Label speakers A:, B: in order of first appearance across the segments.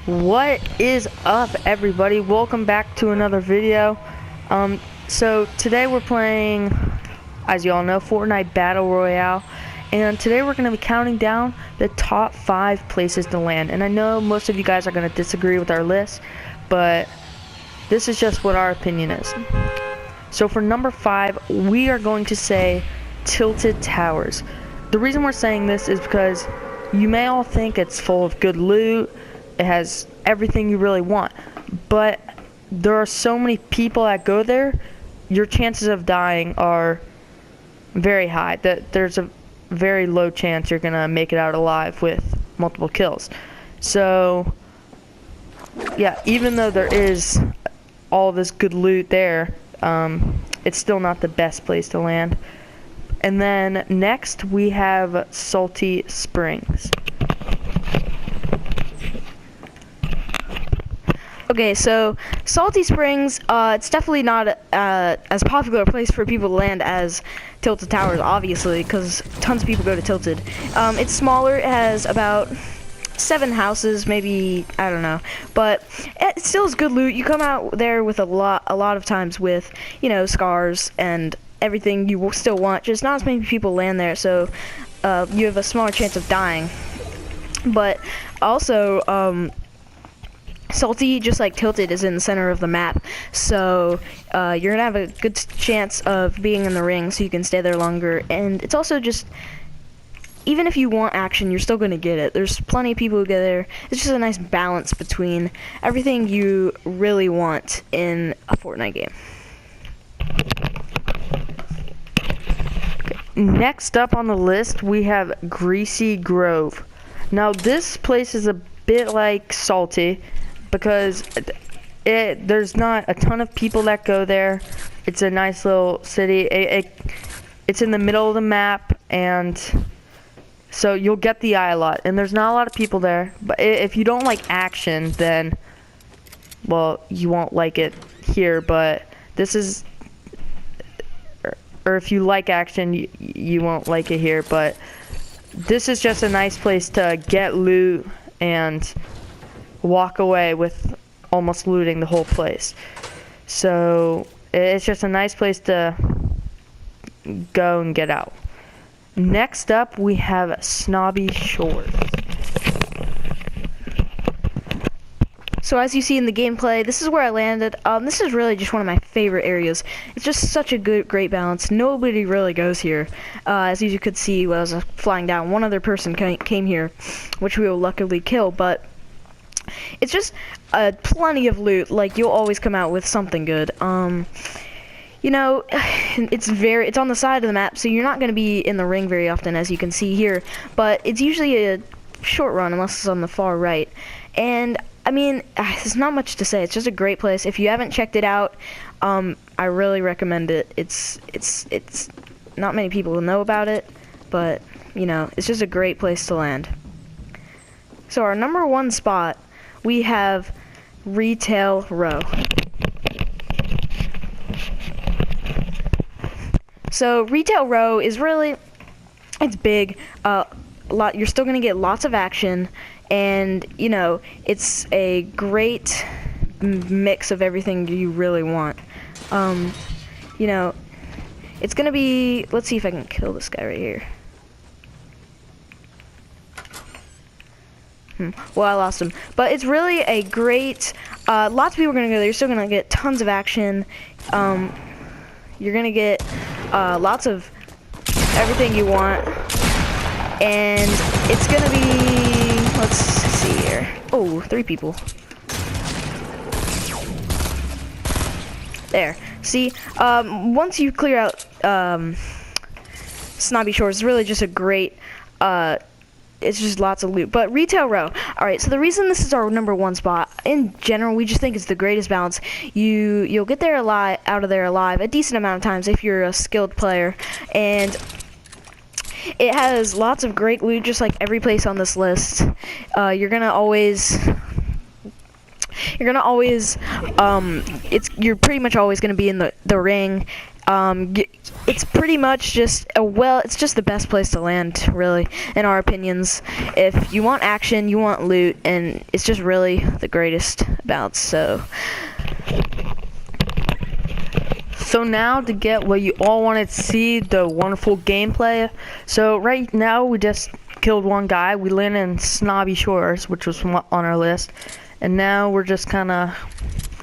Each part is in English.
A: What is up, everybody? Welcome back to another video. So today we're playing, as you all know, Fortnite Battle Royale, and today we're going to be counting down the top 5 places to land. And I know most of you guys are going to disagree with our list, but this is just what our opinion is. So for number 5, we are going to say Tilted Towers. The reason we're saying this is because you may all think it's full of good loot. It has everything you really want, but there are so many people that go there, your chances of dying are very high. There's a very low chance you're gonna make it out alive with multiple kills. So yeah, even though there is all this good loot there, it's still not the best place to land. And then next we have Salty Springs.
B: Okay, so Salty Springs, it's definitely not as popular a place for people to land as Tilted Towers, obviously, because tons of people go to Tilted. It's smaller, it has about 7 houses, maybe, I don't know, but it still is good loot. You come out there with a lot of times with, you know, scars and everything you still want, just not as many people land there, so you have a smaller chance of dying. But also, Salty, just like Tilted, is in the center of the map, so you're gonna have a good chance of being in the ring, so you can stay there longer. And it's also just, even if you want action, you're still gonna get it. There's plenty of people who go there. It's just a nice balance between everything you really want in a Fortnite game.
A: Next up on the list, we have Greasy Grove. Now this place is a bit like Salty, because there's not a ton of people that go there. It's a nice little city. It's in the middle of the map, and so you'll get the eye a lot. And there's not a lot of people there. But if you don't like action, then, well, you won't like it here. But this is, or if you like action, you won't like it here. But this is just a nice place to get loot and walk away with almost looting the whole place. So it's just a nice place to go and get out. Next up, we have Snobby Shores.
B: So as you see in the gameplay, this is where I landed. This is really just one of my favorite areas. It's just such a great balance. Nobody really goes here. As you could see when I was flying down, one other person came here, which we will luckily kill, but it's just plenty of loot. Like, you'll always come out with something good. You know, it's on the side of the map, so you're not going to be in the ring very often, as you can see here, but it's usually a short run unless it's on the far right. And I mean, there's not much to say. It's just a great place. If you haven't checked it out, I really recommend it. It's not many people know about it, but you know, it's just a great place to land. So our number 1 spot, we have Retail Row. So Retail Row is really, it's big. You're still gonna get lots of action, and you know, it's a great mix of everything you really want. You know, it's gonna be, let's see if I can kill this guy right here. Well, I lost him. But it's really a great, lots of people are going to go there. You're still going to get tons of action. You're going to get lots of everything you want. And it's going to be, let's see here. Oh, 3 people. There. See, once you clear out Snobby Shores, it's really just a great, it's just lots of loot. But Retail Row, alright, so the reason this is our number 1 spot, in general, we just think it's the greatest balance. You'll get there out of there alive a decent amount of times if you're a skilled player, and it has lots of great loot, just like every place on this list. You're pretty much always gonna be in the ring. It's pretty much just it's just the best place to land, really, in our opinions. If you want action, you want loot, and it's just really the greatest bounce. So
A: now to get what you all wanted to see, the wonderful gameplay. So right now we just killed one guy. We landed in Snobby Shores, which was on our list, and now we're just kind of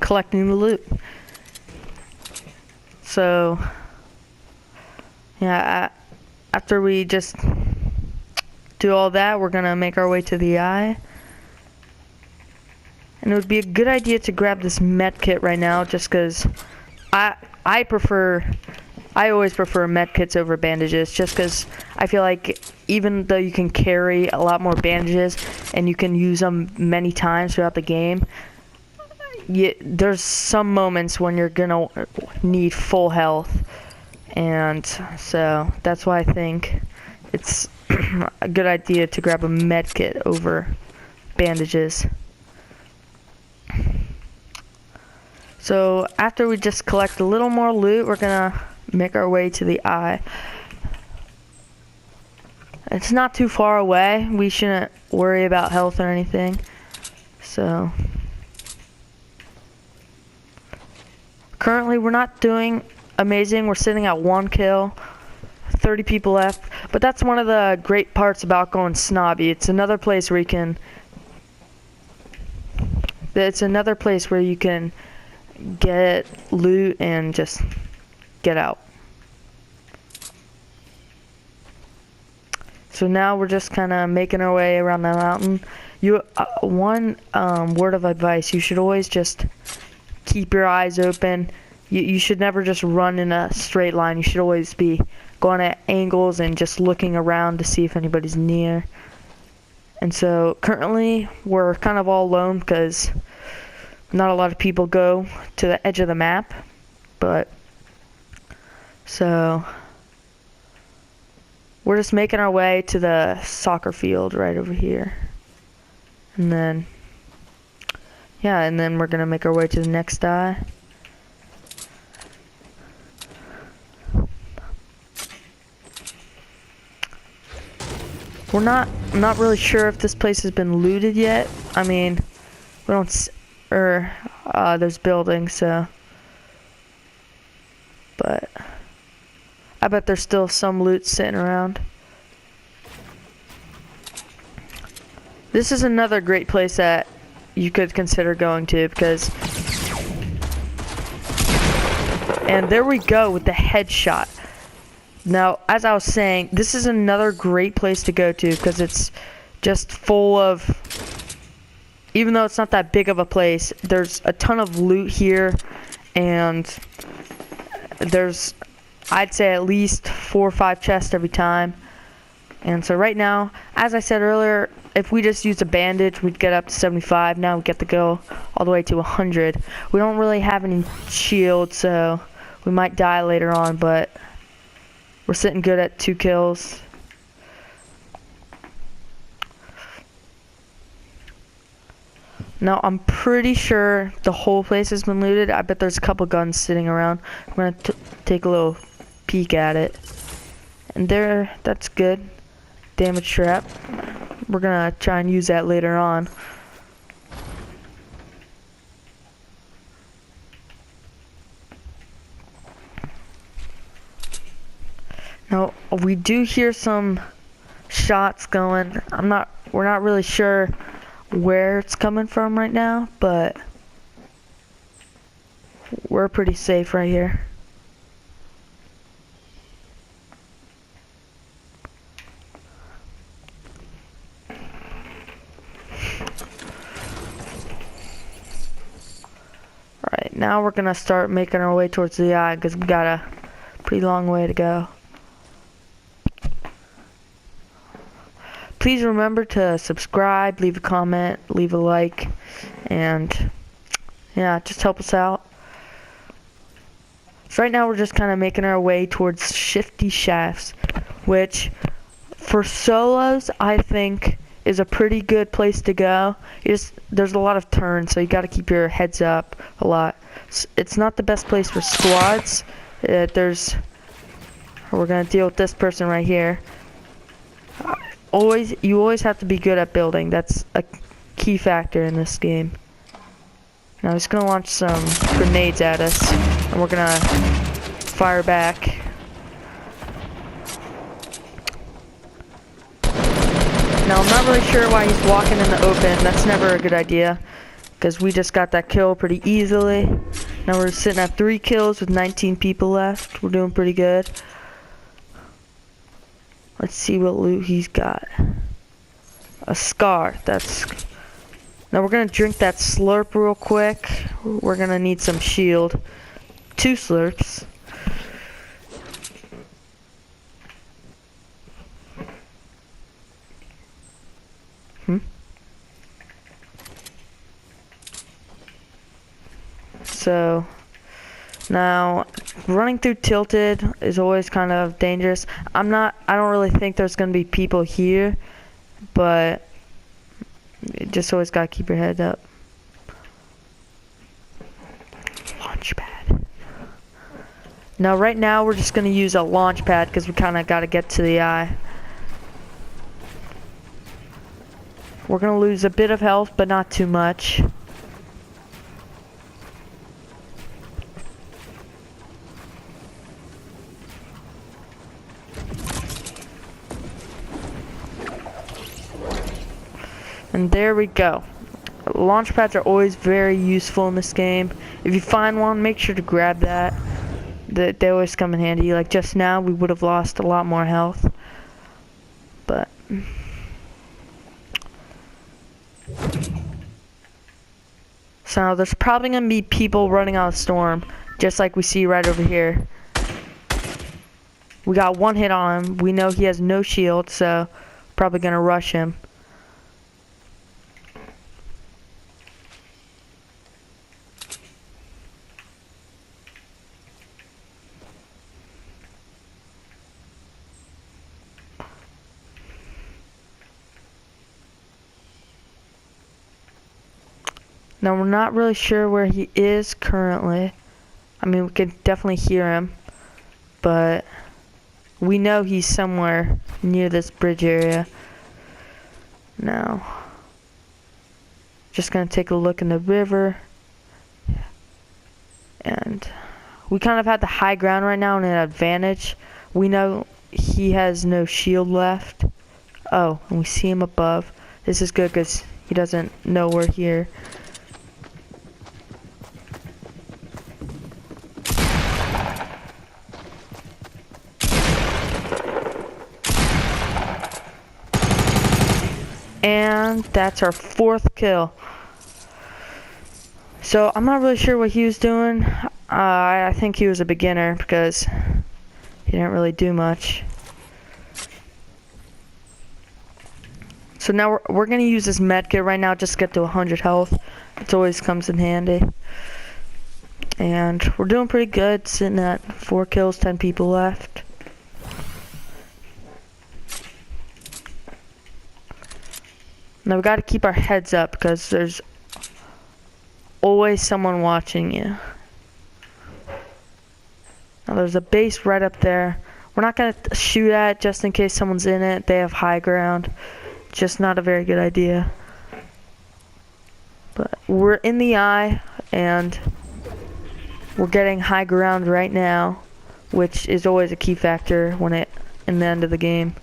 A: collecting the loot. So yeah, after we just do all that, we're gonna make our way to the eye. And it would be a good idea to grab this med kit right now, just because I always prefer med kits over bandages, just because I feel like even though you can carry a lot more bandages and you can use them many times throughout the game, there's some moments when you're gonna need full health, and so that's why I think it's a good idea to grab a med kit over bandages. So after we just collect a little more loot, we're gonna make our way to the eye. It's not too far away. We shouldn't worry about health or anything. So currently we're not doing amazing. We're sitting at 1 kill, 30 people left. But that's one of the great parts about going Snobby. It's another place where you can get loot and just get out. So now we're just kind of making our way around the mountain. One word of advice: you should always just keep your eyes open. You should never just run in a straight line. You should always be going at angles and just looking around to see if anybody's near. And so currently we're kind of all alone because not a lot of people go to the edge of the map. But so we're just making our way to the soccer field right over here. And then we're gonna make our way to the next eye. I'm not really sure if this place has been looted yet. I mean, we don't, there's buildings, so, but I bet there's still some loot sitting around. This is another great place that you could consider going to, because, and there we go with the headshot. Now, as I was saying, this is another great place to go to because it's just full of, even though it's not that big of a place, there's a ton of loot here, and there's, I'd say, at least 4 or 5 chests every time. And so right now, as I said earlier, if we just used a bandage, we'd get up to 75. Now we get to go all the way to 100. We don't really have any shield, so we might die later on, but we're sitting good at 2 kills. Now, I'm pretty sure the whole place has been looted. I bet there's a couple guns sitting around. I'm going to take a little peek at it. And there, that's good. Damage trap. We're going to try and use that later on. Now, we do hear some shots going. We're not really sure where it's coming from right now, but we're pretty safe right here. Alright, now we're gonna start making our way towards the eye because we got a pretty long way to go. Please remember to subscribe, leave a comment, leave a like, and yeah, just help us out. So right now we're just kind of making our way towards Shifty Shafts, which for solos I think is a pretty good place to go. There's a lot of turns, so you got to keep your heads up a lot. It's not the best place for squads, We're gonna deal with this person right here. You always have to be good at building. That's a key factor in this game. Now he's gonna launch some grenades at us, and we're gonna fire back. Now I'm not really sure why he's walking in the open. That's never a good idea, because we just got that kill pretty easily. Now we're sitting at 3 kills with 19 people left. We're doing pretty good. Let's see what loot he's got. A scar. Now we're gonna drink that slurp real quick. We're gonna need some shield. 2 slurps. So now running through Tilted is always kind of dangerous. I don't really think there's gonna be people here, but you just always gotta keep your head up. Launch pad. Now right now we're just gonna use a launch pad because we kinda gotta get to the eye. We're gonna lose a bit of health, but not too much. And there we go. Launch pads are always very useful in this game. If you find one, make sure to grab that. They always come in handy. Like just now, we would have lost a lot more health. But so now there's probably gonna be people running out of storm, just like we see right over here. We got 1 hit on him. We know he has no shield, so probably gonna rush him. Now we're not really sure where he is currently. I mean, we can definitely hear him, but we know he's somewhere near this bridge area. Now, just gonna take a look in the river. And we kind of have the high ground right now and an advantage. We know he has no shield left. Oh, and we see him above. This is good because he doesn't know we're here. And that's our 4th kill. So I'm not really sure what he was doing. I think he was a beginner because he didn't really do much. So now we're gonna use this medkit right now just to get to 100 health. It always comes in handy. And we're doing pretty good, sitting at 4 kills, 10 people left. Now we gotta keep our heads up because there's always someone watching you. Now there's a base right up there. We're not gonna shoot at it just in case someone's in it. They have high ground. Just not a very good idea. But we're in the eye and we're getting high ground right now, which is always a key factor in the end of the game.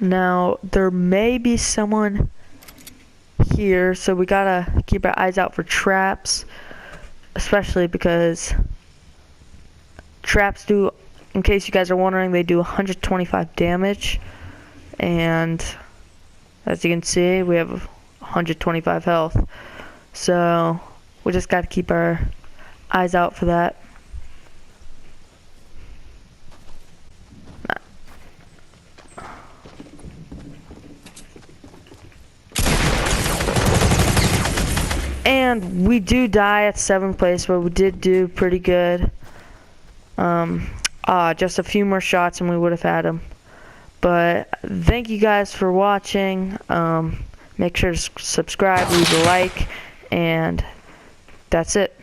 A: Now, there may be someone here, so we gotta keep our eyes out for traps, especially because traps do, in case you guys are wondering, they do 125 damage, and as you can see, we have 125 health, so we just gotta keep our eyes out for that. And we do die at 7th place, but we did do pretty good. Just a few more shots and we would have had him. But thank you guys for watching. Make sure to subscribe, leave a like, and that's it.